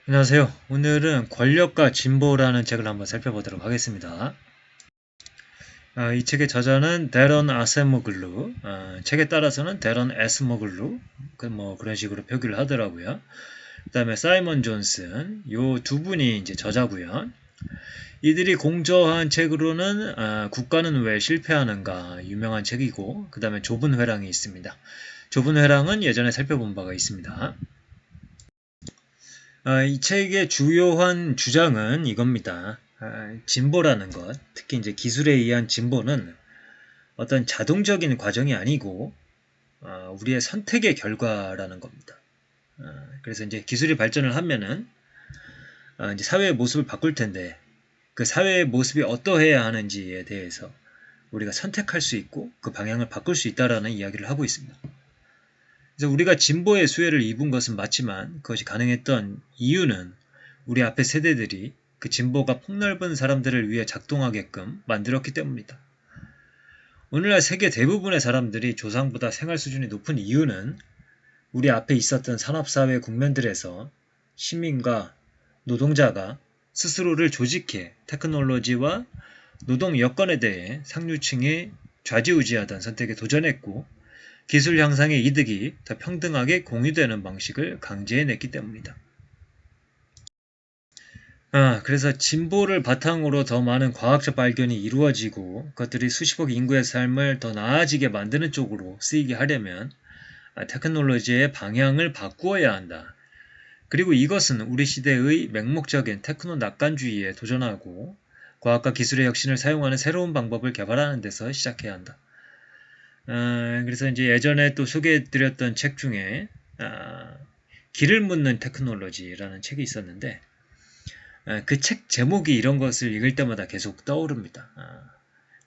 안녕하세요. 오늘은 권력과 진보라는 책을 한번 살펴보도록 하겠습니다. 이 책의 저자는 데런 아세모글루, 책에 따라서는 데런 에스모글루, 그런 식으로 표기를 하더라고요. 그 다음에 사이먼 존슨, 요 두 분이 이제 저자고요. 이들이 공저한 책으로는 국가는 왜 실패하는가 유명한 책이고, 그 다음에 좁은 회랑이 있습니다. 좁은 회랑은 예전에 살펴본 바가 있습니다. 이 책의 주요한 주장은 이겁니다. 진보라는 것, 특히 이제 기술에 의한 진보는 어떤 자동적인 과정이 아니고 우리의 선택의 결과라는 겁니다. 그래서 이제 기술이 발전을 하면은 이제 사회의 모습을 바꿀 텐데 그 사회의 모습이 어떠해야 하는지에 대해서 우리가 선택할 수 있고 그 방향을 바꿀 수 있다라는 이야기를 하고 있습니다. 그래서 우리가 진보의 수혜를 입은 것은 맞지만 그것이 가능했던 이유는 우리 앞의 세대들이 그 진보가 폭넓은 사람들을 위해 작동하게끔 만들었기 때문입니다. 오늘날 세계 대부분의 사람들이 조상보다 생활 수준이 높은 이유는 우리 앞에 있었던 산업사회 국면들에서 시민과 노동자가 스스로를 조직해 테크놀로지와 노동 여건에 대해 상류층이 좌지우지하던 선택에 도전했고 기술 향상의 이득이 더 평등하게 공유되는 방식을 강제해냈기 때문이다. 그래서 진보를 바탕으로 더 많은 과학적 발견이 이루어지고 그것들이 수십억 인구의 삶을 더 나아지게 만드는 쪽으로 쓰이게 하려면 테크놀로지의 방향을 바꾸어야 한다. 그리고 이것은 우리 시대의 맹목적인 테크노 낙관주의에 도전하고 과학과 기술의 혁신을 사용하는 새로운 방법을 개발하는 데서 시작해야 한다. 그래서 이제 예전에 또 소개해드렸던 책 중에 길을 묻는 테크놀로지라는 책이 있었는데 그 책 제목이 이런 것을 읽을 때마다 계속 떠오릅니다.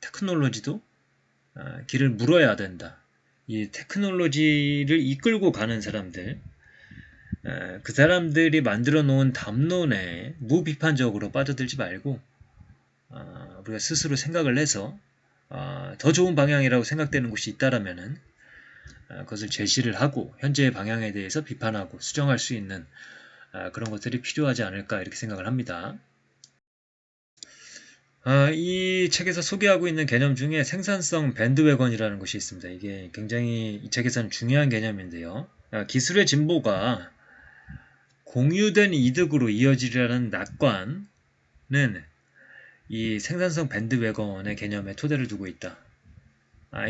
테크놀로지도 길을 물어야 된다. 이 테크놀로지를 이끌고 가는 사람들, 그 사람들이 만들어 놓은 담론에 무비판적으로 빠져들지 말고 우리가 스스로 생각을 해서 더 좋은 방향이라고 생각되는 곳이 있다라면은 그것을 제시를 하고 현재의 방향에 대해서 비판하고 수정할 수 있는 그런 것들이 필요하지 않을까 이렇게 생각을 합니다. 이 책에서 소개하고 있는 개념 중에 생산성 밴드웨건이라는 것이 있습니다. 이게 굉장히 이 책에서는 중요한 개념인데요. 기술의 진보가 공유된 이득으로 이어지려는 낙관은 이 생산성 밴드웨건의 개념에 토대를 두고 있다.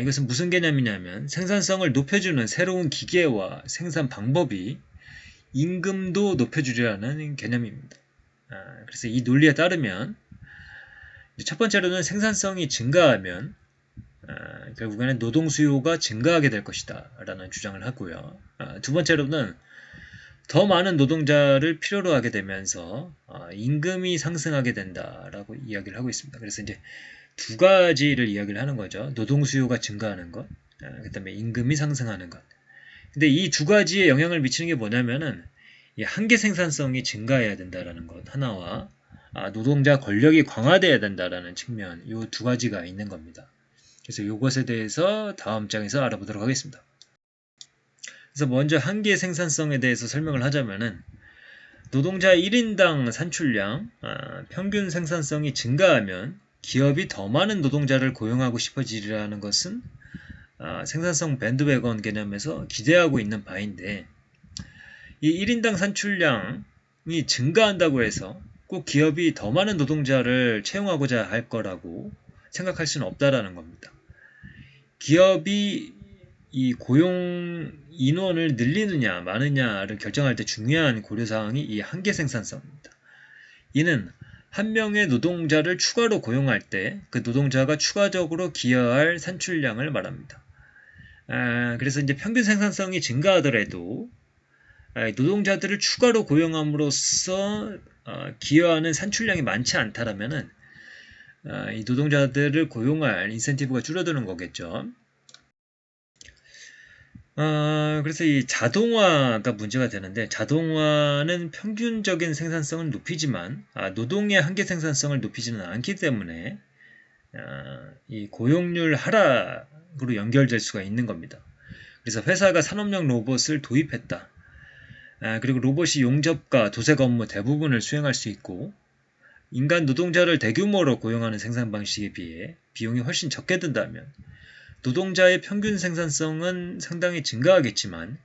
이것은 무슨 개념이냐면 생산성을 높여주는 새로운 기계와 생산 방법이 임금도 높여주려는 개념입니다. 그래서 이 논리에 따르면 첫 번째로는 생산성이 증가하면 결국에는 노동 수요가 증가하게 될 것이다 라는 주장을 하고요. 두 번째로는 더 많은 노동자를 필요로 하게 되면서 임금이 상승하게 된다라고 이야기를 하고 있습니다. 그래서 이제 두 가지를 이야기를 하는 거죠. 노동 수요가 증가하는 것, 그 다음에 임금이 상승하는 것. 근데 이 두 가지에 영향을 미치는 게 뭐냐면은 이 한계 생산성이 증가해야 된다라는 것 하나와 노동자 권력이 강화돼야 된다라는 측면 이 두 가지가 있는 겁니다. 그래서 이것에 대해서 다음 장에서 알아보도록 하겠습니다. 그래서 먼저 한계 생산성에 대해서 설명을 하자면은 노동자 1인당 산출량 평균 생산성이 증가하면 기업이 더 많은 노동자를 고용하고 싶어지리라는 것은 생산성 밴드웨건 개념에서 기대하고 있는 바인데 이 1인당 산출량이 증가한다고 해서 꼭 기업이 더 많은 노동자를 채용하고자 할 거라고 생각할 수는 없다라는 겁니다. 기업이 이 고용 인원을 늘리느냐 마느냐를 결정할 때 중요한 고려사항이 이 한계 생산성입니다. 이는 한 명의 노동자를 추가로 고용할 때 그 노동자가 추가적으로 기여할 산출량을 말합니다. 그래서 이제 평균 생산성이 증가하더라도 노동자들을 추가로 고용함으로써 기여하는 산출량이 많지 않다라면은 이 노동자들을 고용할 인센티브가 줄어드는 거겠죠. 그래서 이 자동화가 문제가 되는데 자동화는 평균적인 생산성을 높이지만 노동의 한계 생산성을 높이지는 않기 때문에 이 고용률 하락으로 연결될 수가 있는 겁니다. 그래서 회사가 산업용 로봇을 도입했다. 그리고 로봇이 용접과 도색 업무 대부분을 수행할 수 있고 인간 노동자를 대규모로 고용하는 생산 방식에 비해 비용이 훨씬 적게 든다면 노동자의 평균 생산성은 상당히 증가하겠지만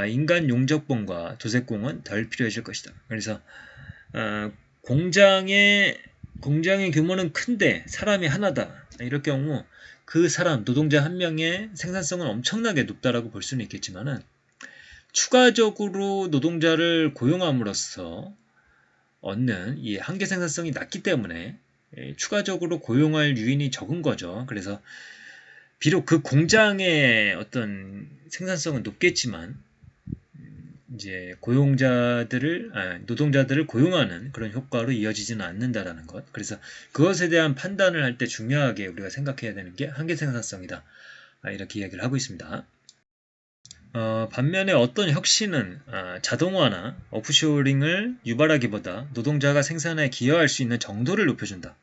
인간 용접공과 도색공은 덜 필요해질 것이다. 그래서 공장의 규모는 큰데 사람이 하나다. 이럴 경우 그 사람 노동자 한 명의 생산성은 엄청나게 높다라고 볼 수는 있겠지만은 추가적으로 노동자를 고용함으로써 얻는 이 한계 생산성이 낮기 때문에 추가적으로 고용할 유인이 적은 거죠. 그래서 비록 그 공장의 어떤 생산성은 높겠지만 이제 노동자들을 고용하는 그런 효과로 이어지지는 않는다라는 것. 그래서 그것에 대한 판단을 할 때 중요하게 우리가 생각해야 되는 게 한계 생산성이다. 이렇게 이야기를 하고 있습니다. 반면에 어떤 혁신은 자동화나 오프쇼링을 유발하기보다 노동자가 생산에 기여할 수 있는 정도를 높여준다.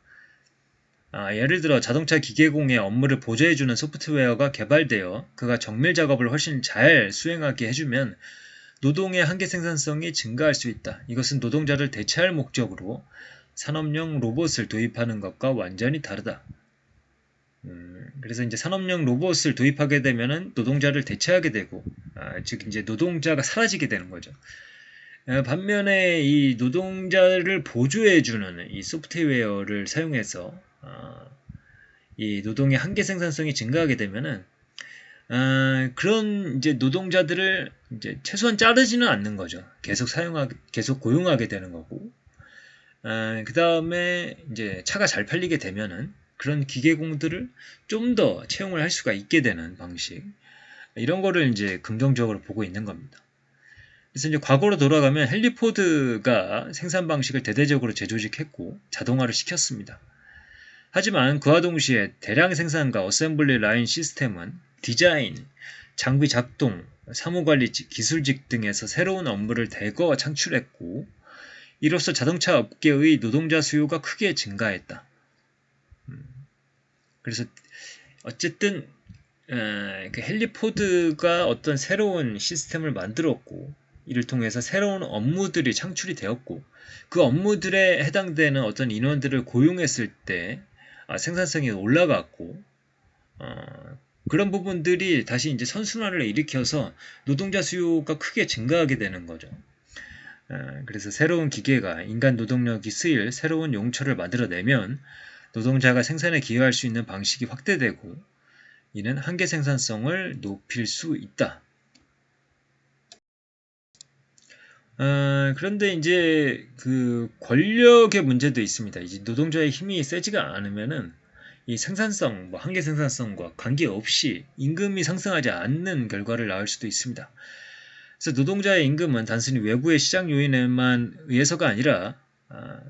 예를 들어 자동차 기계공의 업무를 보조해주는 소프트웨어가 개발되어 그가 정밀 작업을 훨씬 잘 수행하게 해주면 노동의 한계 생산성이 증가할 수 있다. 이것은 노동자를 대체할 목적으로 산업용 로봇을 도입하는 것과 완전히 다르다. 그래서 이제 산업용 로봇을 도입하게 되면은 노동자를 대체하게 되고, 즉 이제 노동자가 사라지게 되는 거죠. 반면에 이 노동자를 보조해주는 이 소프트웨어를 사용해서 이 노동의 한계 생산성이 증가하게 되면은 그런 이제 노동자들을 이제 최소한 자르지는 않는 거죠. 계속 고용하게 되는 거고, 그 다음에 이제 차가 잘 팔리게 되면은 그런 기계공들을 좀 더 채용을 할 수가 있게 되는 방식. 이런 거를 이제 긍정적으로 보고 있는 겁니다. 그래서 이제 과거로 돌아가면 헨리 포드가 생산 방식을 대대적으로 재조직했고 자동화를 시켰습니다. 하지만 그와 동시에 대량 생산과 어셈블리 라인 시스템은 디자인, 장비 작동, 사무관리직, 기술직 등에서 새로운 업무를 대거 창출했고 이로써 자동차 업계의 노동자 수요가 크게 증가했다. 그래서 어쨌든 그 헨리 포드가 어떤 새로운 시스템을 만들었고 이를 통해서 새로운 업무들이 창출이 되었고 그 업무들에 해당되는 어떤 인원들을 고용했을 때 생산성이 올라갔고 그런 부분들이 다시 이제 선순환을 일으켜서 노동자 수요가 크게 증가하게 되는 거죠. 그래서 새로운 기계가 인간 노동력이 쓰일 새로운 용처를 만들어내면 노동자가 생산에 기여할 수 있는 방식이 확대되고 이는 한계 생산성을 높일 수 있다. 그런데 이제 그 권력의 문제도 있습니다. 이제 노동자의 힘이 세지가 않으면은 이 생산성, 한계 생산성과 관계없이 임금이 상승하지 않는 결과를 낳을 수도 있습니다. 그래서 노동자의 임금은 단순히 외부의 시장 요인에만 의해서가 아니라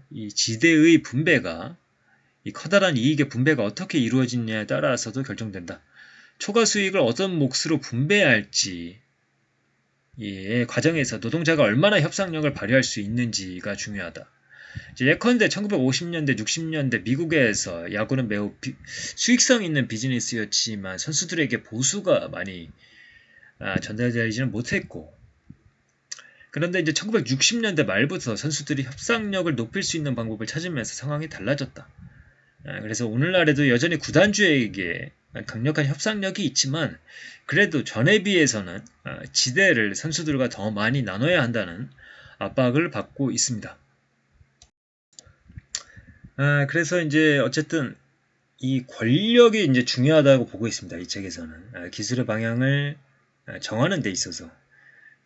이 지대의 분배가 이 커다란 이익의 분배가 어떻게 이루어지느냐에 따라서도 결정된다. 초과 수익을 어떤 몫으로 분배할지 이 과정에서 노동자가 얼마나 협상력을 발휘할 수 있는지가 중요하다. 예컨대 1950년대, 60년대 미국에서 야구는 매우 수익성 있는 비즈니스였지만 선수들에게 보수가 많이 전달되지는 못했고 그런데 이제 1960년대 말부터 선수들이 협상력을 높일 수 있는 방법을 찾으면서 상황이 달라졌다. 그래서 오늘날에도 여전히 구단주에게 강력한 협상력이 있지만 그래도 전에 비해서는 지대를 선수들과 더 많이 나눠야 한다는 압박을 받고 있습니다. 그래서 이제 어쨌든 이 권력이 이제 중요하다고 보고 있습니다. 이 책에서는 기술의 방향을 정하는 데 있어서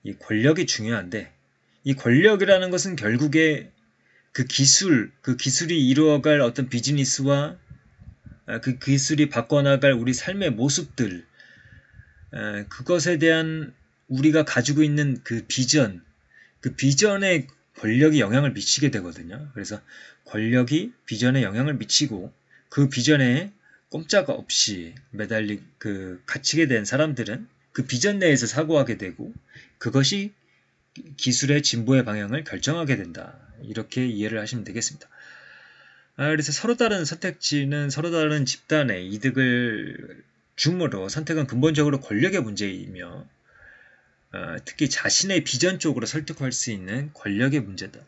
이 권력이 중요한데 이 권력이라는 것은 결국에 그 기술이 이루어갈 어떤 비즈니스와 그 기술이 바꿔나갈 우리 삶의 모습들, 그것에 대한 우리가 가지고 있는 그 비전에 권력이 영향을 미치게 되거든요. 그래서 권력이 비전에 영향을 미치고 그 비전에 꼼짝없이 갇히게 된 사람들은 그 비전 내에서 사고하게 되고 그것이 기술의 진보의 방향을 결정하게 된다. 이렇게 이해를 하시면 되겠습니다. 그래서 서로 다른 선택지는 서로 다른 집단의 이득을 주므로 선택은 근본적으로 권력의 문제이며 특히 자신의 비전 쪽으로 설득할 수 있는 권력의 문제다.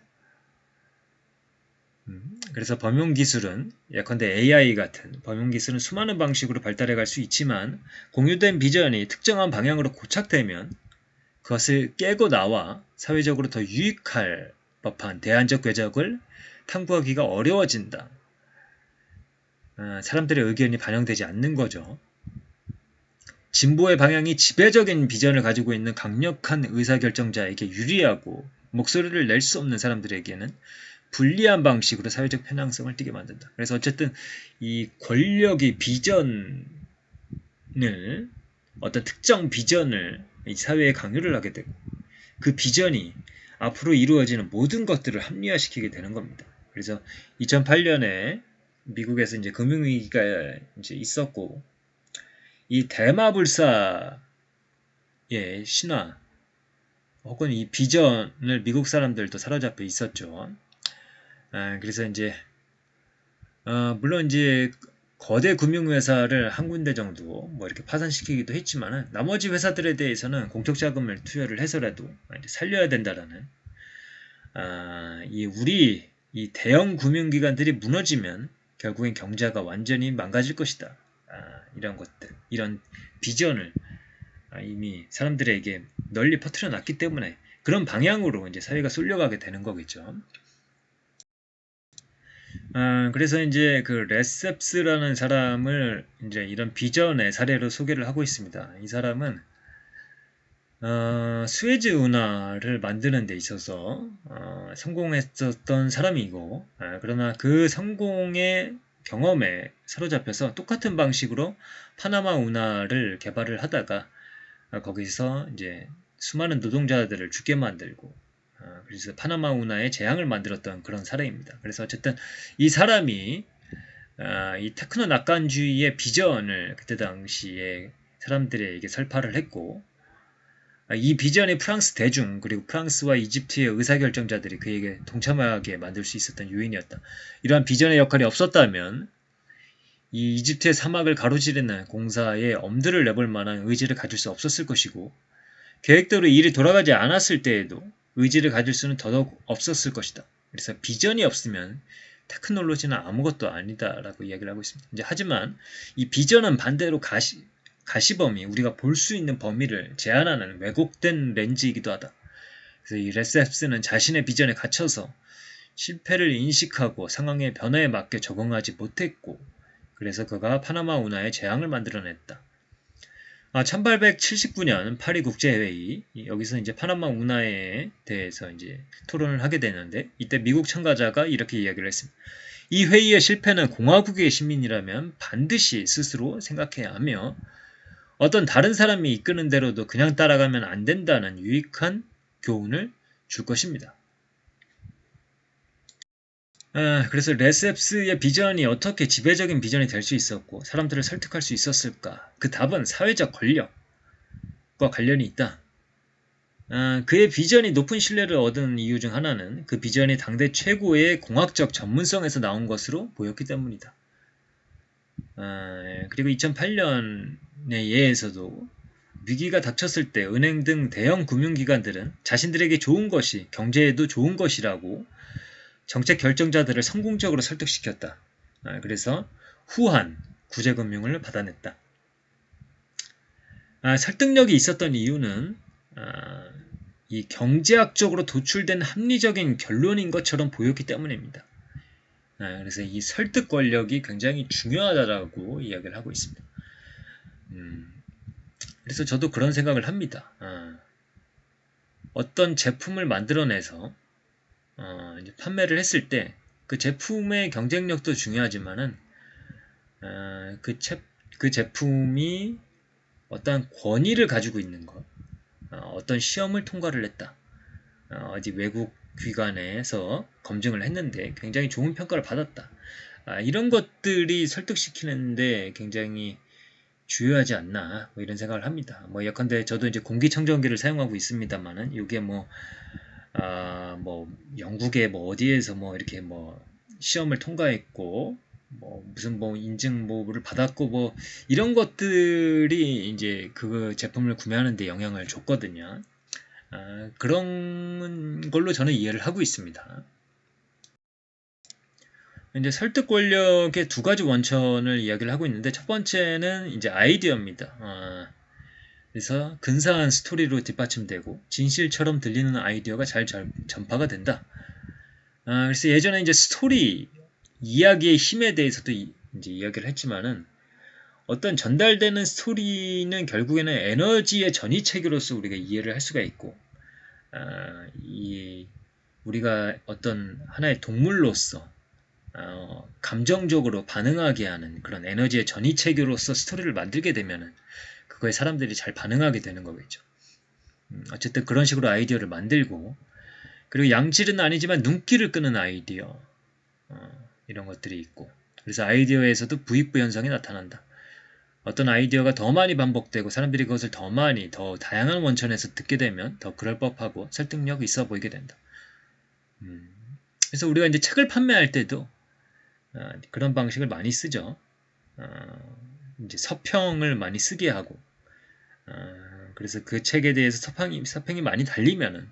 그래서 범용기술은 예컨대 AI 같은 범용기술은 수많은 방식으로 발달해 갈 수 있지만 공유된 비전이 특정한 방향으로 고착되면 그것을 깨고 나와 사회적으로 더 유익할 법한 대안적 궤적을 탐구하기가 어려워진다. 사람들의 의견이 반영되지 않는 거죠. 진보의 방향이 지배적인 비전을 가지고 있는 강력한 의사결정자에게 유리하고 목소리를 낼 수 없는 사람들에게는 불리한 방식으로 사회적 편향성을 띠게 만든다. 그래서 어쨌든 이 권력이 비전을 어떤 특정 비전을 이 사회에 강요를 하게 되고 그 비전이 앞으로 이루어지는 모든 것들을 합리화시키게 되는 겁니다. 그래서 2008년에 미국에서 이제 금융위기가 이제 있었고 이 대마불사의 신화 혹은 이 비전을 미국 사람들도 사로잡혀 있었죠. 그래서 이제 물론 이제 거대 금융회사를 한 군데 정도 뭐 이렇게 파산시키기도 했지만은 나머지 회사들에 대해서는 공적 자금을 투여를 해서라도 이제 살려야 된다라는 우리 이 대형 금융기관들이 무너지면 결국엔 경제가 완전히 망가질 것이다. 이런 것들, 이런 비전을 이미 사람들에게 널리 퍼뜨려 놨기 때문에 그런 방향으로 이제 사회가 쏠려가게 되는 거겠죠. 그래서 이제 그 레셉스라는 사람을 이제 이런 비전의 사례로 소개를 하고 있습니다. 이 사람은 스웨즈 운하를 만드는 데 있어서 성공했었던 사람이고 그러나 그 성공의 경험에 사로잡혀서 똑같은 방식으로 파나마 운하를 개발을 하다가 거기서 이제 수많은 노동자들을 죽게 만들고 그래서 파나마 운하의 재앙을 만들었던 그런 사례입니다. 그래서 어쨌든 이 사람이 이 테크노 낙관주의의 비전을 그때 당시에 사람들에게 설파를 했고 이 비전이 프랑스 대중 그리고 프랑스와 이집트의 의사결정자들이 그에게 동참하게 만들 수 있었던 요인이었다. 이러한 비전의 역할이 없었다면 이 이집트의 사막을 가로지르는 공사에 엄두를 내볼 만한 의지를 가질 수 없었을 것이고 계획대로 일이 돌아가지 않았을 때에도 의지를 가질 수는 더더욱 없었을 것이다. 그래서 비전이 없으면 테크놀로지는 아무것도 아니다라고 이야기를 하고 있습니다. 이제 하지만 이 비전은 반대로 가시범위, 우리가 볼 수 있는 범위를 제한하는 왜곡된 렌즈이기도 하다. 그래서 이 레셉스는 자신의 비전에 갇혀서 실패를 인식하고 상황의 변화에 맞게 적응하지 못했고 그래서 그가 파나마 운하의 재앙을 만들어냈다. 1879년 파리 국제회의 여기서 이제 파나마 운하에 대해서 이제 토론을 하게 되는데 이때 미국 참가자가 이렇게 이야기를 했습니다. 이 회의의 실패는 공화국의 시민이라면 반드시 스스로 생각해야 하며 어떤 다른 사람이 이끄는 대로도 그냥 따라가면 안 된다는 유익한 교훈을 줄 것입니다. 그래서 레셉스의 비전이 어떻게 지배적인 비전이 될 수 있었고 사람들을 설득할 수 있었을까? 그 답은 사회적 권력과 관련이 있다. 그의 비전이 높은 신뢰를 얻은 이유 중 하나는 그 비전이 당대 최고의 공학적 전문성에서 나온 것으로 보였기 때문이다. 그리고 2008년의 예에서도 위기가 닥쳤을 때 은행 등 대형 금융기관들은 자신들에게 좋은 것이 경제에도 좋은 것이라고 정책 결정자들을 성공적으로 설득시켰다. 그래서 후한 구제금융을 받아냈다. 설득력이 있었던 이유는 이 경제학적으로 도출된 합리적인 결론인 것처럼 보였기 때문입니다. 그래서 이 설득 권력이 굉장히 중요하다라고 이야기를 하고 있습니다. 그래서 저도 그런 생각을 합니다. 어떤 제품을 만들어내서 이제 판매를 했을 때 그 제품의 경쟁력도 중요하지만은 그 제품이 어떤 권위를 가지고 있는 것, 어떤 시험을 통과를 했다. 어디 외국 기관에서 검증을 했는데 굉장히 좋은 평가를 받았다. 이런 것들이 설득시키는데 굉장히 중요하지 않나 뭐 이런 생각을 합니다. 뭐 예컨대 저도 이제 공기청정기를 사용하고 있습니다만은 이게 뭐 영국의 뭐 어디에서 뭐 이렇게 뭐 시험을 통과했고 뭐 무슨 뭐 인증 뭐를 받았고 뭐 이런 것들이 이제 그 제품을 구매하는 데 영향을 줬거든요. 그런 걸로 저는 이해를 하고 있습니다. 이제 설득 권력의 두 가지 원천을 이야기를 하고 있는데 첫 번째는 이제 아이디어입니다. 그래서 근사한 스토리로 뒷받침되고 진실처럼 들리는 아이디어가 잘 전파가 된다. 그래서 예전에 이제 스토리 이야기의 힘에 대해서도 이제 이야기를 했지만은 어떤 전달되는 스토리는 결국에는 에너지의 전이체계로서 우리가 이해를 할 수가 있고, 우리가 어떤 하나의 동물로서 감정적으로 반응하게 하는 그런 에너지의 전이체계로서 스토리를 만들게 되면은 그거에 사람들이 잘 반응하게 되는 거겠죠. 어쨌든 그런 식으로 아이디어를 만들고, 그리고 양질은 아니지만 눈길을 끄는 아이디어, 이런 것들이 있고, 그래서 아이디어에서도 부익부 현상이 나타난다. 어떤 아이디어가 더 많이 반복되고 사람들이 그것을 더 많이 더 다양한 원천에서 듣게 되면 더 그럴 법하고 설득력이 있어 보이게 된다. 그래서 우리가 이제 책을 판매할 때도 그런 방식을 많이 쓰죠. 이제 서평을 많이 쓰게 하고, 그래서 그 책에 대해서 서평이 많이 달리면은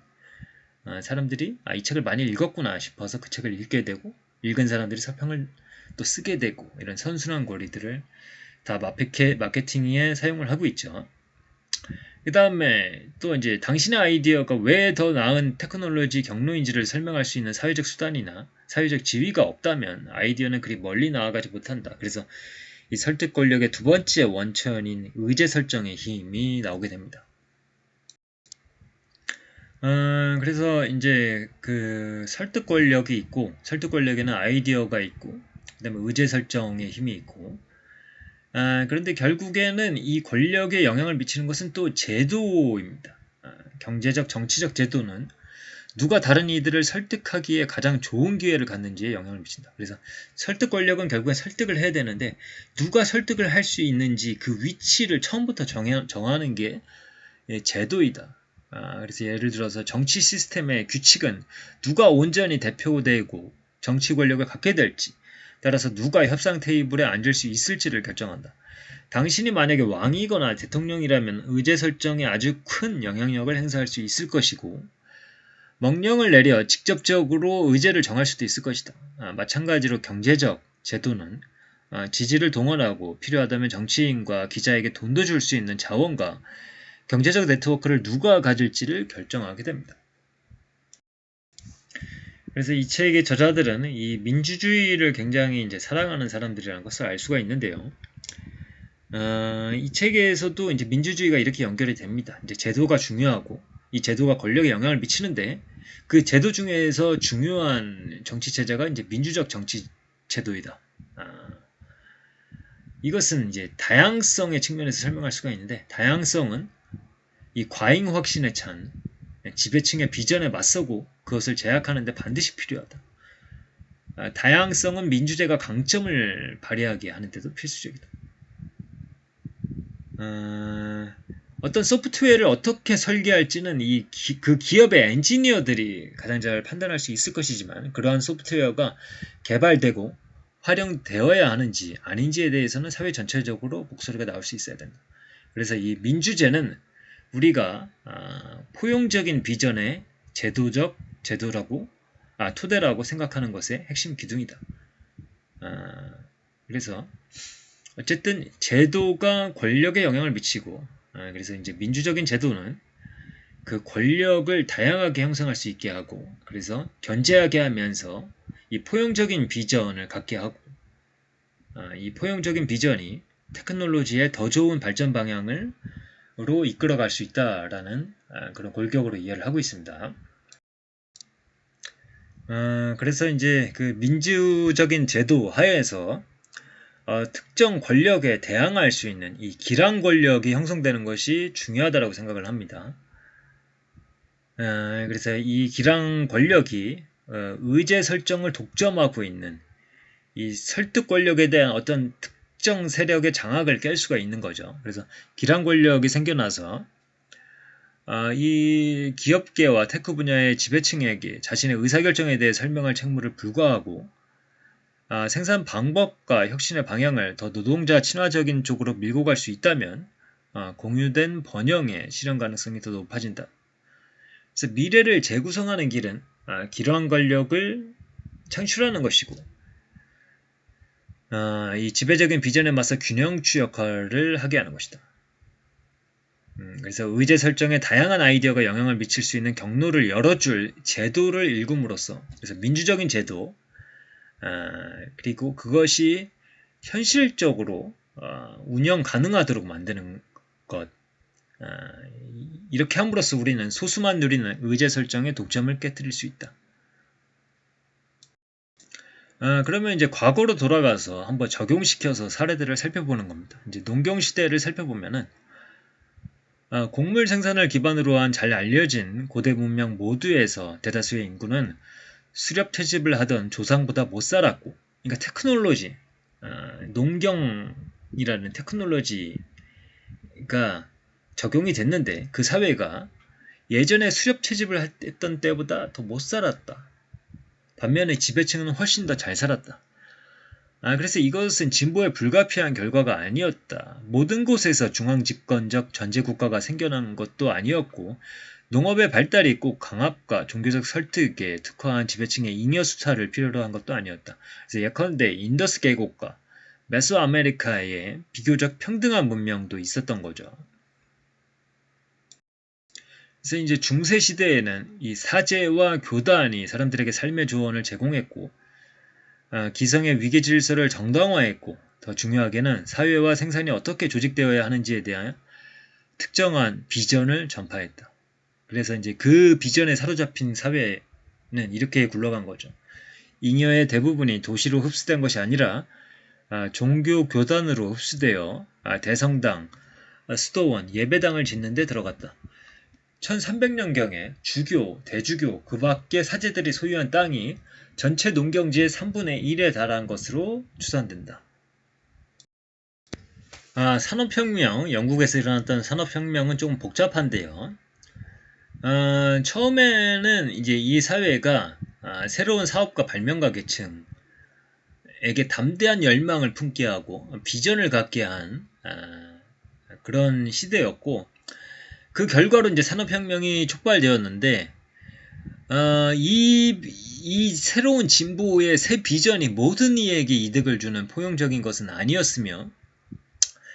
사람들이 이 책을 많이 읽었구나 싶어서 그 책을 읽게 되고, 읽은 사람들이 서평을 또 쓰게 되고, 이런 선순환 고리들을 다 마케팅에 사용을 하고 있죠. 그 다음에 또 이제 당신의 아이디어가 왜 더 나은 테크놀로지 경로인지를 설명할 수 있는 사회적 수단이나 사회적 지위가 없다면 아이디어는 그리 멀리 나아가지 못한다. 그래서 이 설득 권력의 두 번째 원천인 의제 설정의 힘이 나오게 됩니다. 그래서 이제 그 설득 권력이 있고, 설득 권력에는 아이디어가 있고, 그 다음에 의제 설정의 힘이 있고, 그런데 결국에는 이 권력에 영향을 미치는 것은 또 제도입니다. 경제적, 정치적 제도는 누가 다른 이들을 설득하기에 가장 좋은 기회를 갖는지에 영향을 미친다. 그래서 설득 권력은 결국엔 설득을 해야 되는데 누가 설득을 할 수 있는지 그 위치를 처음부터 정하는 게 제도이다. 그래서 예를 들어서 정치 시스템의 규칙은 누가 온전히 대표되고 정치 권력을 갖게 될지, 따라서 누가 협상 테이블에 앉을 수 있을지를 결정한다. 당신이 만약에 왕이거나 대통령이라면 의제 설정에 아주 큰 영향력을 행사할 수 있을 것이고, 명령을 내려 직접적으로 의제를 정할 수도 있을 것이다. 마찬가지로 경제적 제도는 지지를 동원하고 필요하다면 정치인과 기자에게 돈도 줄 수 있는 자원과 경제적 네트워크를 누가 가질지를 결정하게 됩니다. 그래서 이 책의 저자들은 이 민주주의를 굉장히 이제 사랑하는 사람들이라는 것을 알 수가 있는데요. 이 책에서도 이제 민주주의가 이렇게 연결이 됩니다. 이제 제도가 중요하고 이 제도가 권력에 영향을 미치는데 그 제도 중에서 중요한 정치 체제가 이제 민주적 정치 제도이다. 이것은 이제 다양성의 측면에서 설명할 수가 있는데, 다양성은 이 과잉 확신에 찬 지배층의 비전에 맞서고 그것을 제약하는 데 반드시 필요하다. 다양성은 민주제가 강점을 발휘하게 하는 데도 필수적이다. 어떤 소프트웨어를 어떻게 설계할지는 그 기업의 엔지니어들이 가장 잘 판단할 수 있을 것이지만, 그러한 소프트웨어가 개발되고 활용되어야 하는지 아닌지에 대해서는 사회 전체적으로 목소리가 나올 수 있어야 된다. 그래서 이 민주제는 우리가 포용적인 비전의 토대라고 생각하는 것의 핵심 기둥이다. 그래서 어쨌든 제도가 권력에 영향을 미치고, 그래서 이제 민주적인 제도는 그 권력을 다양하게 형성할 수 있게 하고, 그래서 견제하게 하면서 이 포용적인 비전을 갖게 하고, 이 포용적인 비전이 테크놀로지의 더 좋은 발전 방향으로 이끌어갈 수 있다라는 그런 골격으로 이해를 하고 있습니다. 그래서 이제 그 민주적인 제도 하에서 특정 권력에 대항할 수 있는 이 기랑 권력이 형성되는 것이 중요하다고 생각을 합니다. 그래서 이 기랑 권력이 의제 설정을 독점하고 있는 이 설득 권력에 대한 어떤 특정 세력의 장악을 깰 수가 있는 거죠. 그래서 기랑 권력이 생겨나서 이 기업계와 테크 분야의 지배층에게 자신의 의사결정에 대해 설명할 책무를 불과하고, 생산 방법과 혁신의 방향을 더 노동자 친화적인 쪽으로 밀고 갈 수 있다면 공유된 번영의 실현 가능성이 더 높아진다. 그래서 미래를 재구성하는 길은 기러한 권력을 창출하는 것이고 이 지배적인 비전에 맞서 균형추 역할을 하게 하는 것이다. 그래서 의제 설정에 다양한 아이디어가 영향을 미칠 수 있는 경로를 열어줄 제도를 일금으로써 그래서 민주적인 제도 그리고 그것이 현실적으로 운영 가능하도록 만드는 것 이렇게 함으로써 우리는 소수만 누리는 의제 설정의 독점을 깨뜨릴 수 있다. 그러면 이제 과거로 돌아가서 한번 적용시켜서 사례들을 살펴보는 겁니다. 이제 농경 시대를 살펴보면은 곡물 생산을 기반으로 한 잘 알려진 고대 문명 모두에서 대다수의 인구는 수렵 채집을 하던 조상보다 못 살았고, 그러니까 테크놀로지, 농경이라는 테크놀로지가 적용이 됐는데 그 사회가 예전에 수렵 채집을 했던 때보다 더 못 살았다. 반면에 지배층은 훨씬 더 잘 살았다. 그래서 이것은 진보에 불가피한 결과가 아니었다. 모든 곳에서 중앙집권적 전제국가가 생겨난 것도 아니었고 농업의 발달이 꼭 강압과 종교적 설득에 특화한 지배층의 잉여수차를 필요로 한 것도 아니었다. 그래서 예컨대 인더스 계곡과 메소아메리카에 비교적 평등한 문명도 있었던 거죠. 그래서 이제 중세 시대에는 이 사제와 교단이 사람들에게 삶의 조언을 제공했고 기성의 위계 질서를 정당화했고 더 중요하게는 사회와 생산이 어떻게 조직되어야 하는지에 대한 특정한 비전을 전파했다. 그래서 이제 그 비전에 사로잡힌 사회는 이렇게 굴러간 거죠. 잉여의 대부분이 도시로 흡수된 것이 아니라 종교 교단으로 흡수되어 대성당, 수도원, 예배당을 짓는 데 들어갔다. 1300년경에 주교, 대주교, 그 밖의 사제들이 소유한 땅이 전체 농경지의 3분의 1에 달한 것으로 추산된다. 산업혁명, 영국에서 일어났던 산업혁명은 조금 복잡한데요. 처음에는 이제 이 사회가 새로운 사업가 발명가 계층에게 담대한 열망을 품게 하고 비전을 갖게 한 그런 시대였고 그 결과로 이제 산업혁명이 촉발되었는데 이 새로운 진보의 새 비전이 모든 이에게 이득을 주는 포용적인 것은 아니었으며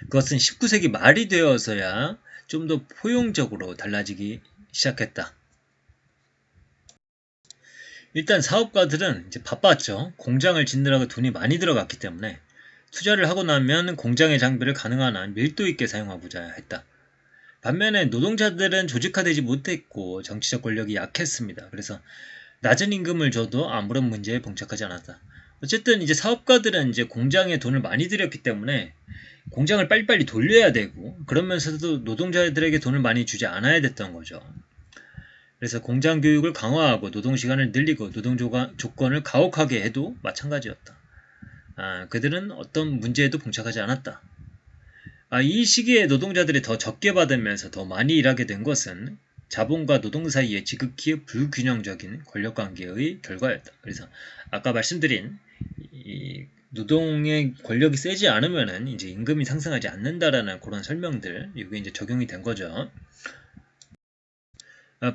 그것은 19세기 말이 되어서야 좀 더 포용적으로 달라지기 시작했다. 일단 사업가들은 이제 바빴죠. 공장을 짓느라고 돈이 많이 들어갔기 때문에 투자를 하고 나면 공장의 장비를 가능한 한 밀도 있게 사용하고자 했다. 반면에 노동자들은 조직화되지 못했고 정치적 권력이 약했습니다. 그래서 낮은 임금을 줘도 아무런 문제에 봉착하지 않았다. 어쨌든 이제 사업가들은 이제 공장에 돈을 많이 들였기 때문에 공장을 빨리빨리 돌려야 되고 그러면서도 노동자들에게 돈을 많이 주지 않아야 됐던 거죠. 그래서 공장 교육을 강화하고 노동시간을 늘리고 노동 조건을 가혹하게 해도 마찬가지였다. 그들은 어떤 문제에도 봉착하지 않았다. 이 시기에 노동자들이 더 적게 받으면서 더 많이 일하게 된 것은 자본과 노동 사이의 지극히 불균형적인 권력관계의 결과였다. 그래서 아까 말씀드린 이 노동의 권력이 세지 않으면은 이제 임금이 상승하지 않는다라는 그런 설명들 이게 이제 적용이 된 거죠.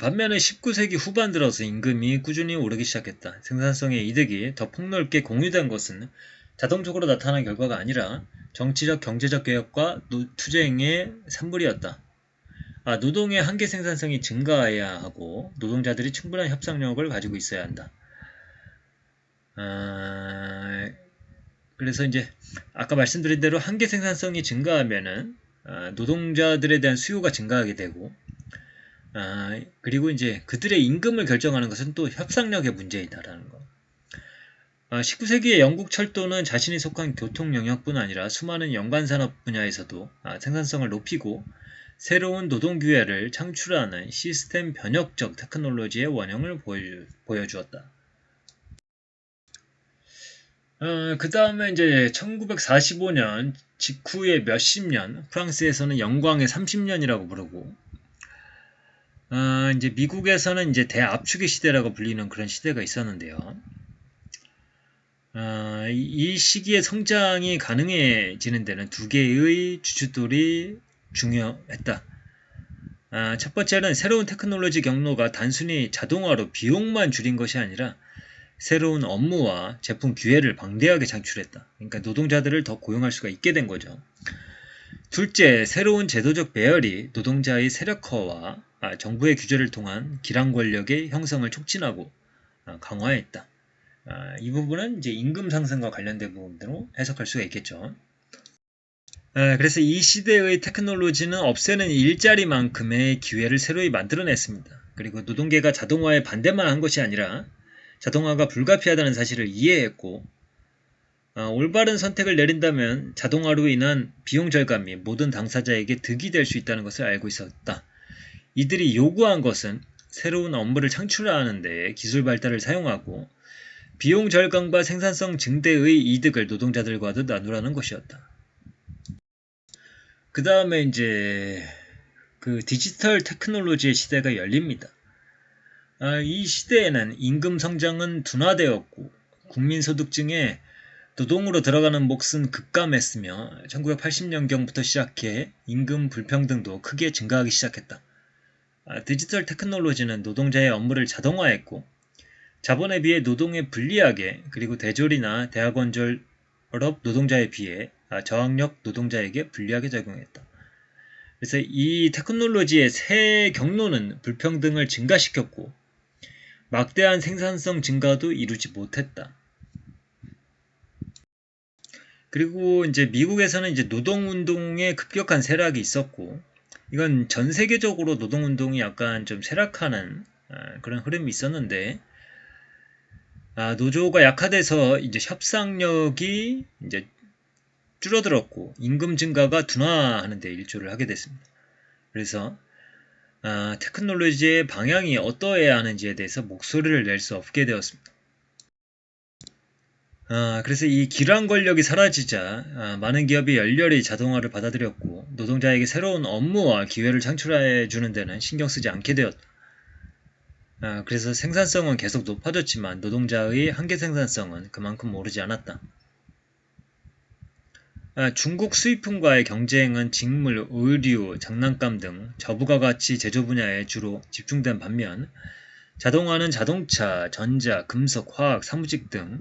반면에 19세기 후반 들어서 임금이 꾸준히 오르기 시작했다. 생산성의 이득이 더 폭넓게 공유된 것은 자동적으로 나타난 결과가 아니라 정치적 경제적 개혁과 투쟁의 산물이었다. 노동의 한계 생산성이 증가해야 하고 노동자들이 충분한 협상력을 가지고 있어야 한다. 그래서 이제 아까 말씀드린 대로 한계 생산성이 증가하면은 노동자들에 대한 수요가 증가하게 되고 그리고 이제 그들의 임금을 결정하는 것은 또 협상력의 문제이다라는 거. 19세기의 영국 철도는 자신이 속한 교통 영역뿐 아니라 수많은 연관산업 분야에서도 생산성을 높이고 새로운 노동기회를 창출하는 시스템 변혁적 테크놀로지의 원형을 보여주었다. 그 다음에 이제 1945년 직후의 몇십 년, 프랑스에서는 영광의 30년이라고 부르고, 이제 미국에서는 이제 대압축의 시대라고 불리는 그런 시대가 있었는데요. 이 시기에 성장이 가능해지는 데는 두 개의 주춧돌이 중요했다. 첫 번째는 새로운 테크놀로지 경로가 단순히 자동화로 비용만 줄인 것이 아니라 새로운 업무와 제품 기회를 방대하게 창출했다. 그러니까 노동자들을 더 고용할 수가 있게 된 거죠. 둘째, 새로운 제도적 배열이 노동자의 세력화와 정부의 규제를 통한 기랑 권력의 형성을 촉진하고 강화했다. 이 부분은 이제 임금 상승과 관련된 부분으로 해석할 수가 있겠죠. 그래서 이 시대의 테크놀로지는 없애는 일자리만큼의 기회를 새로이 만들어냈습니다. 그리고 노동계가 자동화에 반대만 한 것이 아니라 자동화가 불가피하다는 사실을 이해했고 올바른 선택을 내린다면 자동화로 인한 비용 절감이 모든 당사자에게 득이 될 수 있다는 것을 알고 있었다. 이들이 요구한 것은 새로운 업무를 창출하는 데 기술 발달을 사용하고 비용 절감과 생산성 증대의 이득을 노동자들과도 나누라는 것이었다. 그 다음에 이제 그 디지털 테크놀로지의 시대가 열립니다. 이 시대에는 임금 성장은 둔화되었고 국민소득 증에 노동으로 들어가는 몫은 급감했으며 1980년경부터 시작해 임금 불평등도 크게 증가하기 시작했다. 디지털 테크놀로지는 노동자의 업무를 자동화했고 자본에 비해 노동에 불리하게 그리고 대졸이나 대학원 졸업 노동자에 비해 저학력 노동자에게 불리하게 적용했다. 그래서 이 테크놀로지의 새 경로는 불평등을 증가시켰고 막대한 생산성 증가도 이루지 못했다. 그리고 이제 미국에서는 이제 노동운동에 급격한 쇠락이 있었고 이건 전 세계적으로 노동운동이 약간 좀 쇠락하는 그런 흐름이 있었는데 노조가 약화돼서 이제 협상력이 이제 줄어들었고 임금 증가가 둔화하는 데 일조를 하게 됐습니다. 그래서 테크놀로지의 방향이 어떠해야 하는지에 대해서 목소리를 낼 수 없게 되었습니다. 그래서 이 기란 권력이 사라지자 많은 기업이 열렬히 자동화를 받아들였고 노동자에게 새로운 업무와 기회를 창출해 주는 데는 신경 쓰지 않게 되었다. 그래서 생산성은 계속 높아졌지만 노동자의 한계 생산성은 그만큼 오르지 않았다. 중국 수입품과의 경쟁은 직물, 의류, 장난감 등 저부가가치 제조 분야에 주로 집중된 반면 자동화는 자동차, 전자, 금속, 화학, 사무직 등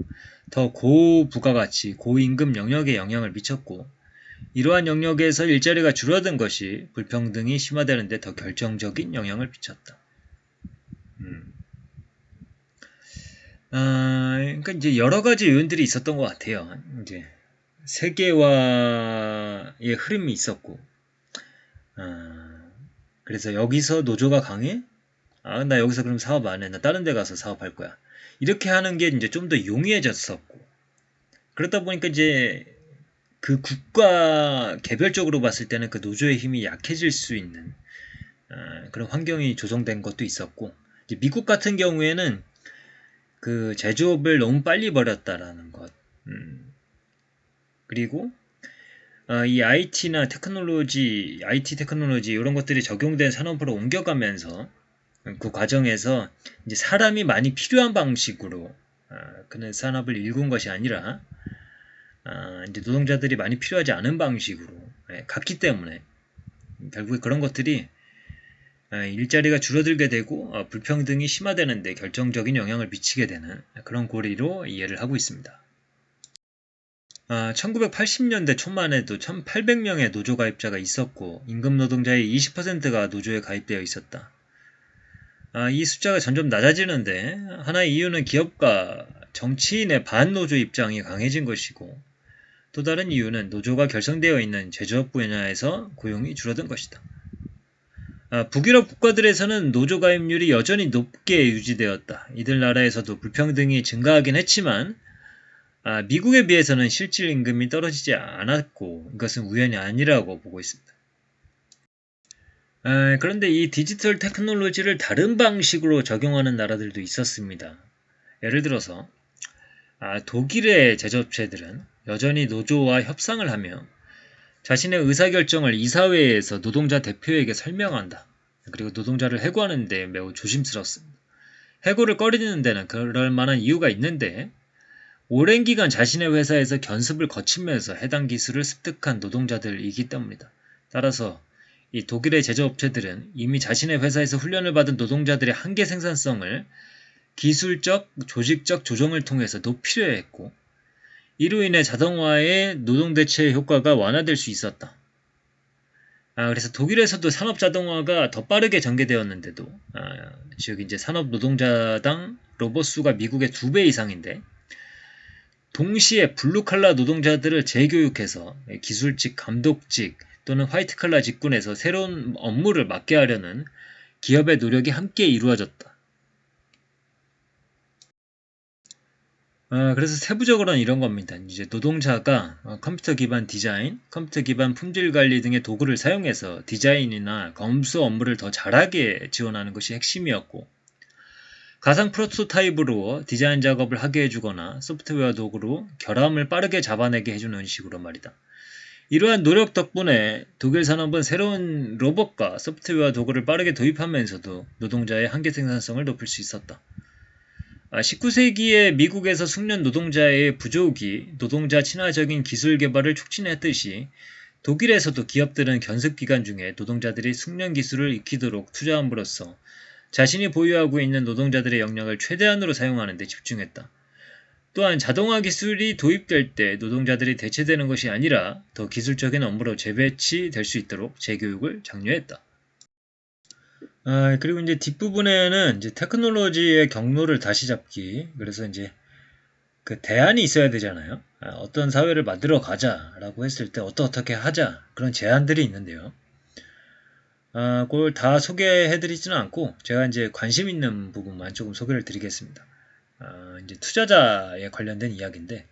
더 고부가가치, 고임금 영역에 영향을 미쳤고 이러한 영역에서 일자리가 줄어든 것이 불평등이 심화되는 데 더 결정적인 영향을 미쳤다. 그러니까 이제 여러 가지 요인들이 있었던 것 같아요. 이제 세계화의 흐름이 있었고, 그래서 여기서 노조가 강해? 나 여기서 그럼 사업 안 해. 나 다른 데 가서 사업할 거야. 이렇게 하는 게 이제 좀 더 용이해졌었고, 그러다 보니까 이제 그 국가 개별적으로 봤을 때는 그 노조의 힘이 약해질 수 있는 그런 환경이 조성된 것도 있었고, 이제 미국 같은 경우에는 그 제조업을 너무 빨리 버렸다라는 것. 그리고 이 IT나 테크놀로지, IT 테크놀로지 이런 것들이 적용된 산업으로 옮겨가면서 그 과정에서 이제 사람이 많이 필요한 방식으로 그런 산업을 일군 것이 아니라 이제 노동자들이 많이 필요하지 않은 방식으로 갔기 때문에 결국에 그런 것들이 일자리가 줄어들게 되고 불평등이 심화되는 데 결정적인 영향을 미치게 되는 그런 고리로 이해를 하고 있습니다. 1980년대 초만 해도 1800명의 노조 가입자가 있었고 임금 노동자의 20%가 노조에 가입되어 있었다. 이 숫자가 점점 낮아지는데 하나의 이유는 기업과 정치인의 반노조 입장이 강해진 것이고 또 다른 이유는 노조가 결성되어 있는 제조업 분야에서 고용이 줄어든 것이다. 북유럽 국가들에서는 노조 가입률이 여전히 높게 유지되었다. 이들 나라에서도 불평등이 증가하긴 했지만 미국에 비해서는 실질 임금이 떨어지지 않았고 이것은 우연이 아니라고 보고 있습니다. 그런데 이 디지털 테크놀로지를 다른 방식으로 적용하는 나라들도 있었습니다. 예를 들어서 독일의 제조업체들은 여전히 노조와 협상을 하며 자신의 의사결정을 이사회에서 노동자 대표에게 설명한다. 그리고 노동자를 해고하는 데 매우 조심스럽습니다. 해고를 꺼리는 데는 그럴 만한 이유가 있는데 오랜 기간 자신의 회사에서 견습을 거치면서 해당 기술을 습득한 노동자들이기 때문이다. 따라서 이 독일의 제조업체들은 이미 자신의 회사에서 훈련을 받은 노동자들의 한계 생산성을 기술적, 조직적 조정을 통해서 높이려 했고, 이로 인해 자동화의 노동 대체 효과가 완화될 수 있었다. 그래서 독일에서도 산업 자동화가 더 빠르게 전개되었는데도, 즉 이제 산업 노동자당 로봇 수가 미국의 2배 이상인데, 동시에 블루칼라 노동자들을 재교육해서 기술직, 감독직 또는 화이트칼라 직군에서 새로운 업무를 맡게 하려는 기업의 노력이 함께 이루어졌다. 그래서 세부적으로는 이런 겁니다. 이제 노동자가 컴퓨터 기반 디자인, 컴퓨터 기반 품질 관리 등의 도구를 사용해서 디자인이나 검수 업무를 더 잘하게 지원하는 것이 핵심이었고, 가상 프로토타입으로 디자인 작업을 하게 해주거나 소프트웨어 도구로 결함을 빠르게 잡아내게 해주는 식으로 말이다. 이러한 노력 덕분에 독일 산업은 새로운 로봇과 소프트웨어 도구를 빠르게 도입하면서도 노동자의 한계 생산성을 높일 수 있었다. 19세기에 미국에서 숙련 노동자의 부족이 노동자 친화적인 기술 개발을 촉진했듯이 독일에서도 기업들은 견습기간 중에 노동자들이 숙련 기술을 익히도록 투자함으로써 자신이 보유하고 있는 노동자들의 역량을 최대한으로 사용하는 데 집중했다. 또한 자동화 기술이 도입될 때 노동자들이 대체되는 것이 아니라 더 기술적인 업무로 재배치될 수 있도록 재교육을 장려했다. 그리고 이제 뒷부분에는 이제 테크놀로지의 경로를 다시 잡기. 그래서 이제 그 대안이 있어야 되잖아요. 어떤 사회를 만들어 가자라고 했을 때 어떻게 하자. 그런 제안들이 있는데요. 그걸 다 소개해 드리지는 않고 제가 이제 관심 있는 부분만 조금 소개를 드리겠습니다. 이제 투자자에 관련된 이야기인데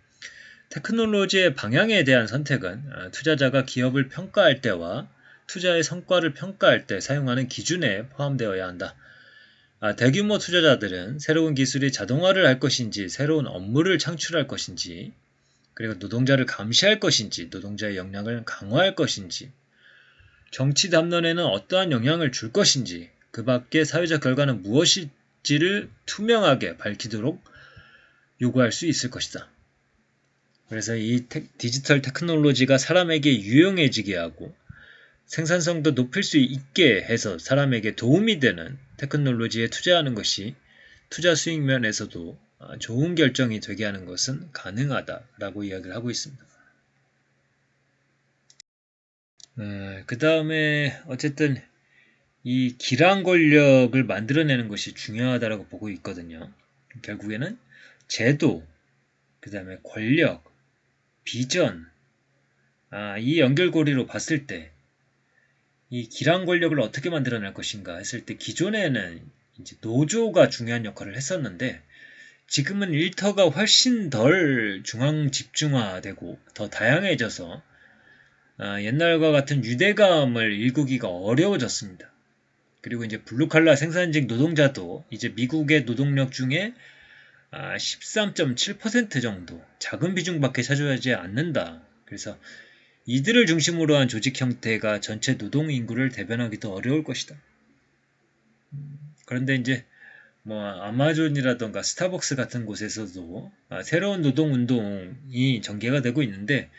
테크놀로지의 방향에 대한 선택은 투자자가 기업을 평가할 때와 투자의 성과를 평가할 때 사용하는 기준에 포함되어야 한다. 대규모 투자자들은 새로운 기술이 자동화를 할 것인지, 새로운 업무를 창출할 것인지, 그리고 노동자를 감시할 것인지, 노동자의 역량을 강화할 것인지, 정치 담론에는 어떠한 영향을 줄 것인지, 그 밖의 사회적 결과는 무엇일지를 투명하게 밝히도록 요구할 수 있을 것이다. 그래서 이 디지털 테크놀로지가 사람에게 유용해지게 하고 생산성도 높일 수 있게 해서 사람에게 도움이 되는 테크놀로지에 투자하는 것이 투자 수익 면에서도 좋은 결정이 되게 하는 것은 가능하다라고 이야기를 하고 있습니다. 그 다음에 어쨌든 이 기량 권력을 만들어내는 것이 중요하다고 보고 있거든요. 결국에는 제도, 그 다음에 권력, 비전, 이 연결고리로 봤을 때 이 기량 권력을 어떻게 만들어낼 것인가 했을 때 기존에는 이제 노조가 중요한 역할을 했었는데 지금은 일터가 훨씬 덜 중앙 집중화되고 더 다양해져서 옛날과 같은 유대감을 일구기가 어려워졌습니다. 그리고 이제 블루칼라 생산직 노동자도 이제 미국의 노동력 중에 13.7% 정도 작은 비중밖에 차지하지 않는다. 그래서 이들을 중심으로 한 조직 형태가 전체 노동 인구를 대변하기도 어려울 것이다. 그런데 이제 뭐 아마존이라던가 스타벅스 같은 곳에서도 새로운 노동 운동이 전개가 되고 있는데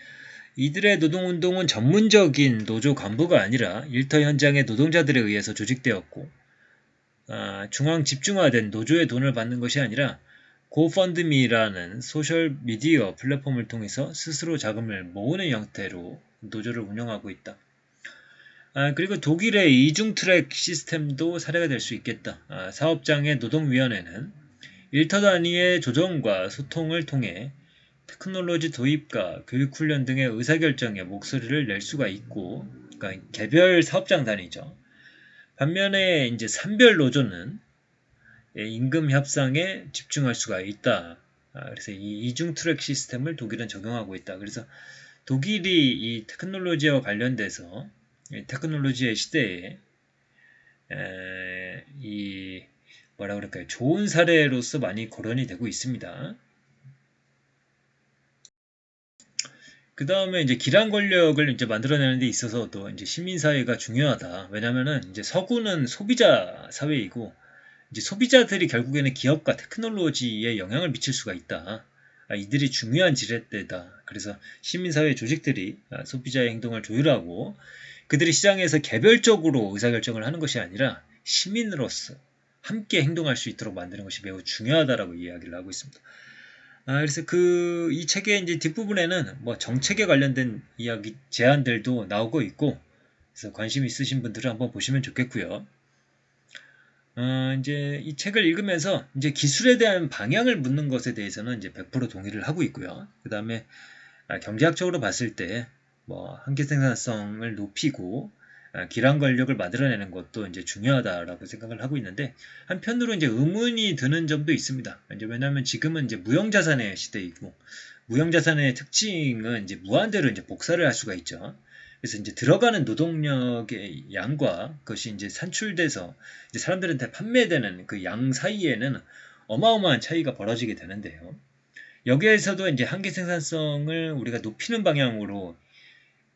이들의 노동 운동은 전문적인 노조 간부가 아니라 일터 현장의 노동자들에 의해서 조직되었고 중앙 집중화된 노조의 돈을 받는 것이 아니라 고펀드미라는 소셜 미디어 플랫폼을 통해서 스스로 자금을 모으는 형태로 노조를 운영하고 있다. 그리고 독일의 이중 트랙 시스템도 사례가 될 수 있겠다. 사업장의 노동위원회는 일터 단위의 조정과 소통을 통해 테크놀로지 도입과 교육훈련 등의 의사결정에 목소리를 낼 수가 있고, 그러니까 개별 사업장 단위죠. 반면에 이제 산별 노조는 임금 협상에 집중할 수가 있다. 그래서 이 이중 트랙 시스템을 독일은 적용하고 있다. 그래서 독일이 이 테크놀로지와 관련돼서 테크놀로지의 시대에 이 뭐라 그럴까요? 좋은 사례로서 많이 거론이 되고 있습니다. 그 다음에 이제 기량 권력을 이제 만들어내는 데 있어서도 이제 시민사회가 중요하다. 왜냐면은 이제 서구는 소비자 사회이고 이제 소비자들이 결국에는 기업과 테크놀로지에 영향을 미칠 수가 있다. 이들이 중요한 지렛대다. 그래서 시민사회 조직들이 소비자의 행동을 조율하고 그들이 시장에서 개별적으로 의사결정을 하는 것이 아니라 시민으로서 함께 행동할 수 있도록 만드는 것이 매우 중요하다라고 이야기를 하고 있습니다. 그래서 이 책의 이제 뒷부분에는 뭐 정책에 관련된 이야기 제안들도 나오고 있고, 그래서 관심 있으신 분들은 한번 보시면 좋겠고요. 이제 이 책을 읽으면서 이제 기술에 대한 방향을 묻는 것에 대해서는 이제 100% 동의를 하고 있고요. 그 다음에 경제학적으로 봤을 때 뭐 한계 생산성을 높이고 기란 권력을 만들어내는 것도 이제 중요하다라고 생각을 하고 있는데, 한편으로 이제 의문이 드는 점도 있습니다. 이제 왜냐하면 지금은 이제 무형자산의 시대이고, 무형자산의 특징은 이제 무한대로 이제 복사를 할 수가 있죠. 그래서 이제 들어가는 노동력의 양과 그것이 이제 산출돼서 이제 사람들한테 판매되는 그 양 사이에는 어마어마한 차이가 벌어지게 되는데요. 여기에서도 이제 한계 생산성을 우리가 높이는 방향으로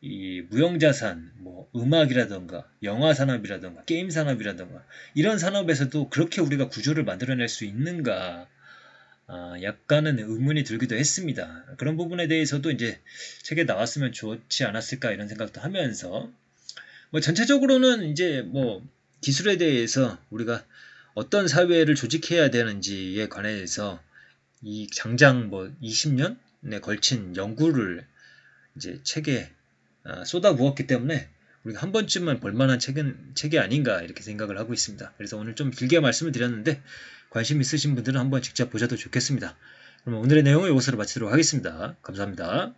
이 무형자산, 뭐 음악이라던가 영화 산업이라던가 게임 산업이라던가 이런 산업에서도 그렇게 우리가 구조를 만들어낼 수 있는가, 약간은 의문이 들기도 했습니다. 그런 부분에 대해서도 이제 책에 나왔으면 좋지 않았을까 이런 생각도 하면서, 뭐 전체적으로는 이제 뭐 기술에 대해서 우리가 어떤 사회를 조직해야 되는지에 관해서 이 장장 뭐 20년에 걸친 연구를 이제 책에 쏟아부었기 때문에 우리가 한 번쯤은 볼만한 책이 아닌가 이렇게 생각을 하고 있습니다. 그래서 오늘 좀 길게 말씀을 드렸는데 관심 있으신 분들은 한번 직접 보셔도 좋겠습니다. 그럼 오늘의 내용을 이것으로 마치도록 하겠습니다. 감사합니다.